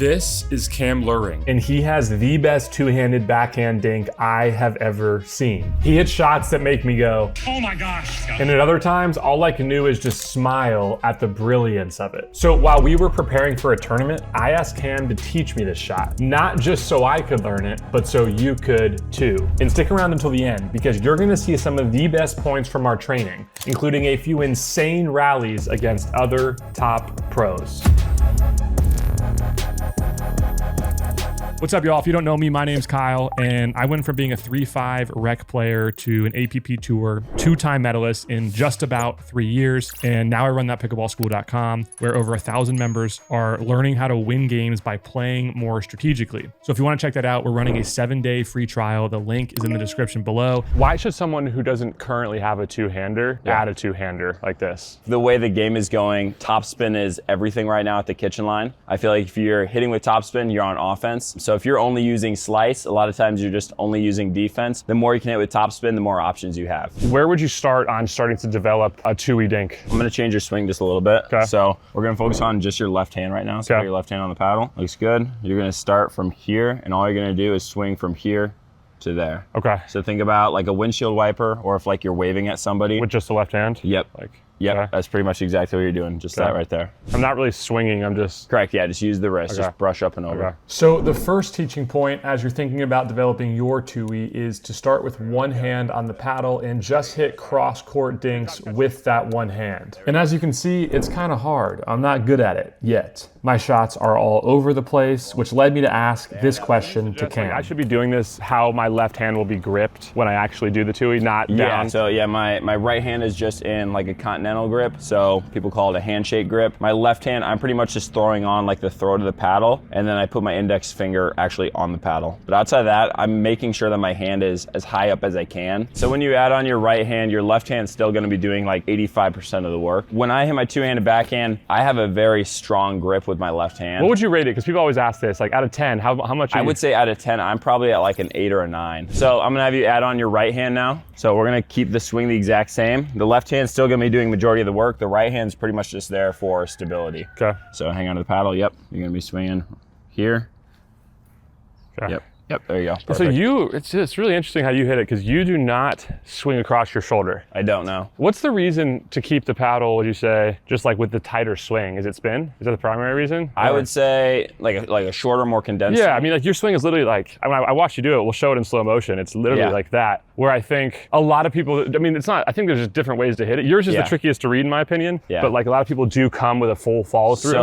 This is Cam Luring. And he has the best two-handed backhand dink I have ever seen. He hits shots that make me go, oh my gosh. And at other times, all I can do is just smile at the brilliance of it. So while we were preparing for a tournament, I asked Cam to teach me this shot. Not just so I could learn it, but so you could too. And stick around until the end, because you're gonna see some of the best points from our training, including a few insane rallies against other top pros. What's up, y'all? If you don't know me, my name's Kyle, and I went from being a 3-5 rec player to an APP Tour 2-time medalist in just about 3 years. And now I run ThatPickleballSchool.com, where over 1,000 members are learning how to win games by playing more strategically. So if you want to check that out, we're running a 7-day free trial. The link is in the description below. Why should someone who doesn't currently have a two-hander add a two-hander like this? The way the game is going, topspin is everything right now at the kitchen line. I feel like if you're hitting with topspin, you're on offense. So if you're only using slice, a lot of times you're just only using defense. The more you can hit with topspin, the more options you have. Where would you start on starting to develop a Twoey dink? I'm gonna change your swing just a little bit. Okay. So we're gonna focus on just your left hand right now. So put your left hand on the paddle. Looks good. You're gonna start from here, and all you're gonna do is swing from here to there. Okay. So think about like a windshield wiper, or if like you're waving at somebody. With just the left hand? Yep. Yep, that's pretty much exactly what you're doing, just that right there. I'm not really swinging, I'm just... Correct, yeah, just use the wrist, just brush up and over. So the first teaching point as you're thinking about developing your Twoey is to start with one hand on the paddle and just hit cross-court dinks with that one hand. And as you can see, it's kind of hard. I'm not good at it yet. My shots are all over the place, which led me to ask this question to Cam. I should be doing this how my left hand will be gripped when I actually do the Twoey, not down. Yeah, so yeah, my right hand is just in like a continental grip, so people call it a handshake grip. My left hand, I'm pretty much just throwing on like the throat of the paddle, and then I put my index finger actually on the paddle. But outside of that, I'm making sure that my hand is as high up as I can. So when you add on your right hand, your left hand's still gonna be doing like 85% of the work. When I hit my two-handed backhand, I have a very strong grip with my left hand. What would you rate it? Because people always ask this, like out of 10, how much? I would say out of 10, I'm probably at like an 8 or a 9. So I'm gonna have you add on your right hand now. So we're gonna keep the swing the exact same. The left hand's still gonna be doing majority of the work. The right hand's pretty much just there for stability. Okay. So hang on to the paddle. Yep. You're gonna be swinging here. Okay. Yep, there you go. Perfect. So it's really interesting how you hit it, because you do not swing across your shoulder. I don't know. What's the reason to keep the paddle, would you say, just like with the tighter swing? Is it spin? Is that the primary reason? I would say like a shorter, more condensed Yeah, swing. I mean, like your swing is literally like, I watched you do it, we'll show it in slow motion. It's literally like that, where I think a lot of people, I mean, it's not, I think there's just different ways to hit it. Yours is the trickiest to read in my opinion, but like a lot of people do come with a full follow through.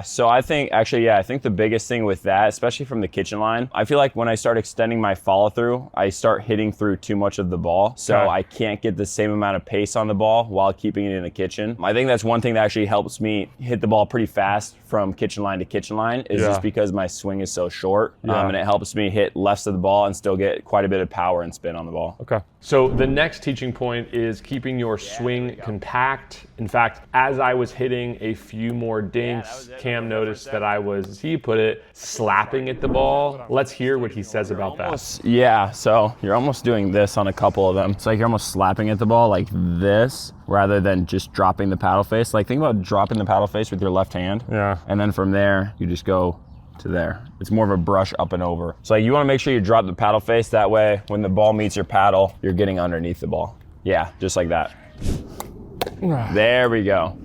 So I think actually, I think the biggest thing with that, especially from the kitchen line, I feel like when I start extending my follow through, I start hitting through too much of the ball. So I can't get the same amount of pace on the ball while keeping it in the kitchen. I think that's one thing that actually helps me hit the ball pretty fast from kitchen line to kitchen line is just because my swing is so short. And it helps me hit left of the ball and still get quite a bit of power and spin on the ball. Okay. So the next teaching point is keeping your swing compact. In fact, as I was hitting a few more dinks, Cam noticed that I was, as he put it, slapping at the ball. Let's hear what he says about that. Yeah, so you're almost doing this on a couple of them. It's like you're almost slapping at the ball like this rather than just dropping the paddle face. Like think about dropping the paddle face with your left hand. Yeah. And then from there, you just go to there. It's more of a brush up and over. So you wanna make sure you drop the paddle face, that way when the ball meets your paddle, you're getting underneath the ball. Yeah, just like that. There we go.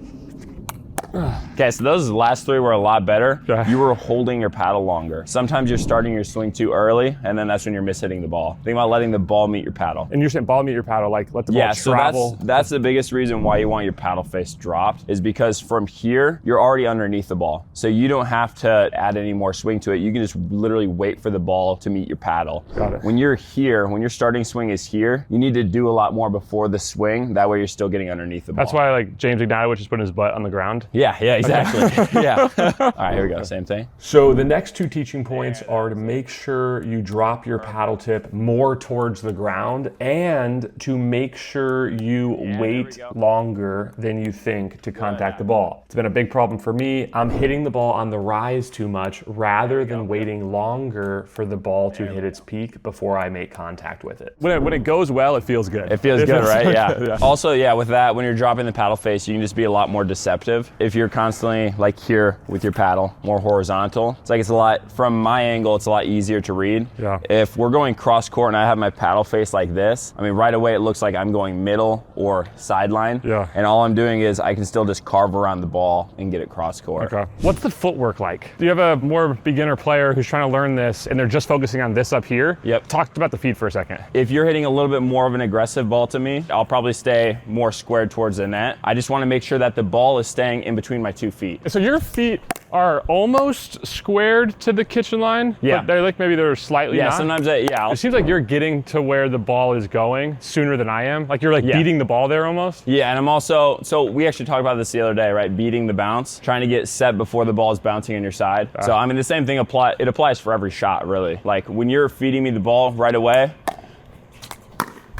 Okay, so those last three were a lot better. You were holding your paddle longer. Sometimes you're starting your swing too early, and then that's when you're mishitting the ball. Think about letting the ball meet your paddle. And you're saying ball meet your paddle, like let the ball travel. So that's the biggest reason why you want your paddle face dropped, is because from here, you're already underneath the ball. So you don't have to add any more swing to it. You can just literally wait for the ball to meet your paddle. Got it. When you're here, when your starting swing is here, you need to do a lot more before the swing. That way you're still getting underneath the ball. That's why like James Ignatowicz just putting his butt on the ground. Yeah, exactly. Yeah. All right, here we go, same thing. So the next two teaching points are to make sure you drop your paddle tip more towards the ground and to make sure you wait longer than you think to contact the ball. It's been a big problem for me. I'm hitting the ball on the rise too much rather than waiting longer for the ball to hit its peak before I make contact with it. When it goes well, it feels good. It feels good, right? Yeah. Also, yeah, with that, when you're dropping the paddle face, you can just be a lot more deceptive. If if you're constantly like here with your paddle, more horizontal, it's like it's a lot, from my angle, it's a lot easier to read. Yeah. If we're going cross court and I have my paddle face like this, I mean, right away it looks like I'm going middle or sideline. Yeah. And all I'm doing is I can still just carve around the ball and get it cross court. Okay. What's the footwork like? Do you have a more beginner player who's trying to learn this and they're just focusing on this up here? Yep. Talk about the feet for a second. If you're hitting a little bit more of an aggressive ball to me, I'll probably stay more squared towards the net. I just want to make sure that the ball is staying in between my 2 feet. So your feet are almost squared to the kitchen line? Yeah. But they're like, maybe they're slightly Yeah, not? sometimes It seems like you're getting to where the ball is going sooner than I am. Like you're like beating the ball there almost. Yeah, and I'm also, so we actually talked about this the other day, right? Beating the bounce, trying to get set before the ball is bouncing on your side. So I mean, the same thing it applies for every shot, really. Like when you're feeding me the ball right away,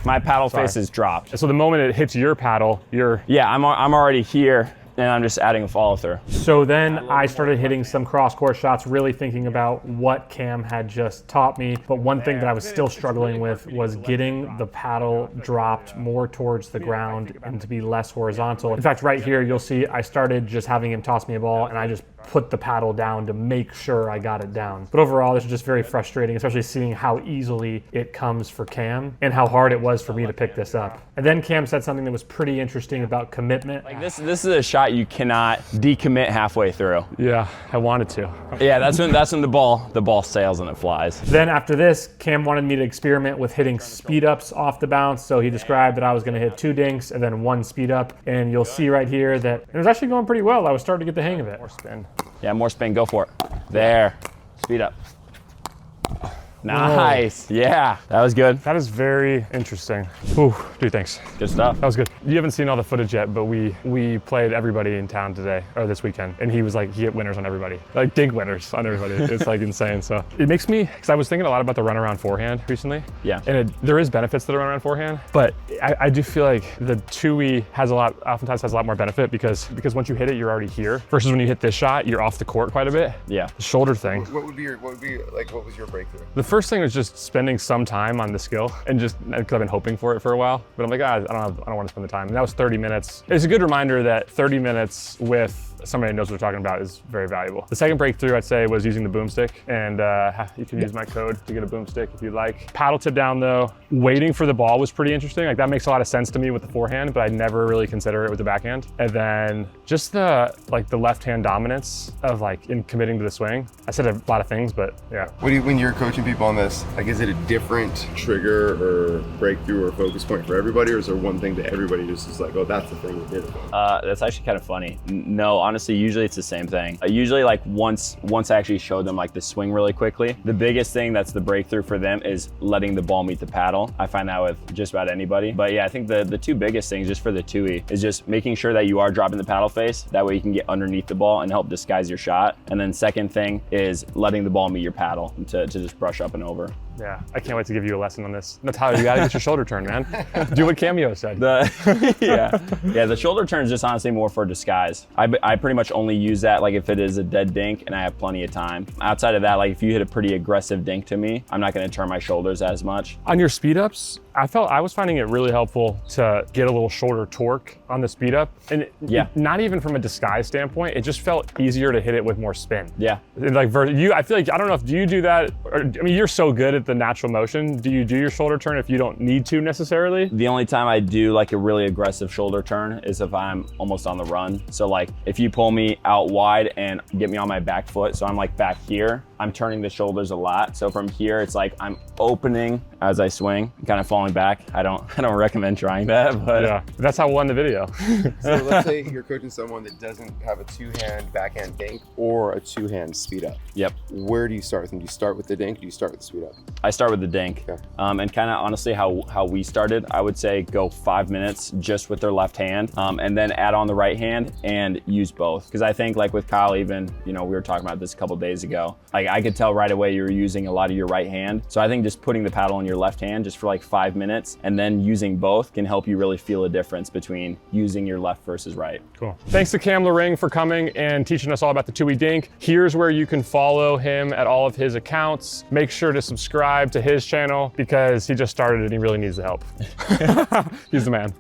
my paddle face is dropped. So the moment it hits your paddle, you're... Yeah, I'm already here, and I'm just adding a follow through. So then I started hitting some cross-court shots, really thinking about what Cam had just taught me. But one thing that I was still struggling with was getting the paddle dropped more towards the ground and to be less horizontal. In fact, right here, you'll see I started just having him toss me a ball, and I just put the paddle down to make sure I got it down. But overall, this is just very frustrating, especially seeing how easily it comes for Cam and how hard it was for me to pick this up. And then Cam said something that was pretty interesting about commitment. Like this is a shot you cannot decommit halfway through. Yeah, I wanted to. Yeah, that's when the ball sails and it flies. Then after this, Cam wanted me to experiment with hitting speed ups off the bounce. So he described that I was gonna hit 2 dinks and then 1 speed up. And you'll see right here that it was actually going pretty well. I was starting to get the hang of it. More spin. Yeah, more spin, go for it. There, speed up. Nice, whoa. Yeah, that was good. That is very interesting. Ooh, dude, thanks. Good stuff. That was good. You haven't seen all the footage yet, but we played everybody in town today, or this weekend, and he was like, he hit winners on everybody. Like Dink winners on everybody. It's like insane. So it makes me, because I was thinking a lot about the runaround forehand recently. Yeah. And there is benefits to the runaround forehand, but I do feel like the Twoey oftentimes has a lot more benefit because once you hit it, you're already here. Versus when you hit this shot, you're off the court quite a bit. Yeah. The shoulder thing. What was your breakthrough? The first thing was just spending some time on the skill, and just because I've been hoping for it for a while, but I'm like, I don't want to spend the time. And that was 30 minutes. It's a good reminder that 30 minutes with somebody who knows what they're talking about is very valuable. The second breakthrough, I'd say, was using the boomstick, and you can use my code to get a boomstick if you'd like. Paddle tip down though, waiting for the ball was pretty interesting. Like that makes a lot of sense to me with the forehand, but I never really consider it with the backhand. And then just the left hand dominance of in committing to the swing. I said a lot of things, but yeah. When you're coaching people on this, is it a different trigger or breakthrough or focus point for everybody, or is there one thing that everybody just is like, oh, that's the thing we did? That's actually kind of funny. No, honestly, usually it's the same thing. Usually once I actually show them the swing really quickly, the biggest thing that's the breakthrough for them is letting the ball meet the paddle. I find that with just about anybody. But yeah, I think the 2 biggest things just for the Twoey is just making sure that you are dropping the paddle face. That way you can get underneath the ball and help disguise your shot. And then second thing is letting the ball meet your paddle to just brush up and over. Yeah, I can't wait to give you a lesson on this. That's how you gotta get your shoulder turn, man. Do what Cameo said. Yeah, the shoulder turn is just honestly more for disguise. I pretty much only use that if it is a dead dink and I have plenty of time. Outside of that, if you hit a pretty aggressive dink to me, I'm not gonna turn my shoulders as much. On your speed ups, I was finding it really helpful to get a little shoulder torque on the speed up. And not even from a disguise standpoint, it just felt easier to hit it with more spin. Yeah. I feel like, I don't know if, do you do that? Or, I mean, you're so good at the natural motion. Do you do your shoulder turn if you don't need to necessarily? The only time I do a really aggressive shoulder turn is if I'm almost on the run. So if you pull me out wide and get me on my back foot, so I'm back here, I'm turning the shoulders a lot. So from here, it's I'm opening as I swing, kind of falling back. I don't recommend trying that, but yeah, that's how we'll end the video. So let's say you're coaching someone that doesn't have a 2-hand backhand dink or a 2-hand speed up. Yep. Where do you start with them? Do you start with the dink or do you start with the speed up? I start with the dink. Okay. And kind of honestly how we started, I would say go 5 minutes just with their left hand, and then add on the right hand and use both. Because I think with Kyle, even, we were talking about this a couple days ago, I could tell right away you were using a lot of your right hand. So I think just putting the paddle in your left hand just for 5 minutes and then using both can help you really feel a difference between using your left versus right. Cool. Thanks to Cam Lering for coming and teaching us all about the Twoey Dink. Here's where you can follow him at all of his accounts. Make sure to subscribe to his channel because he just started and he really needs the help. He's the man.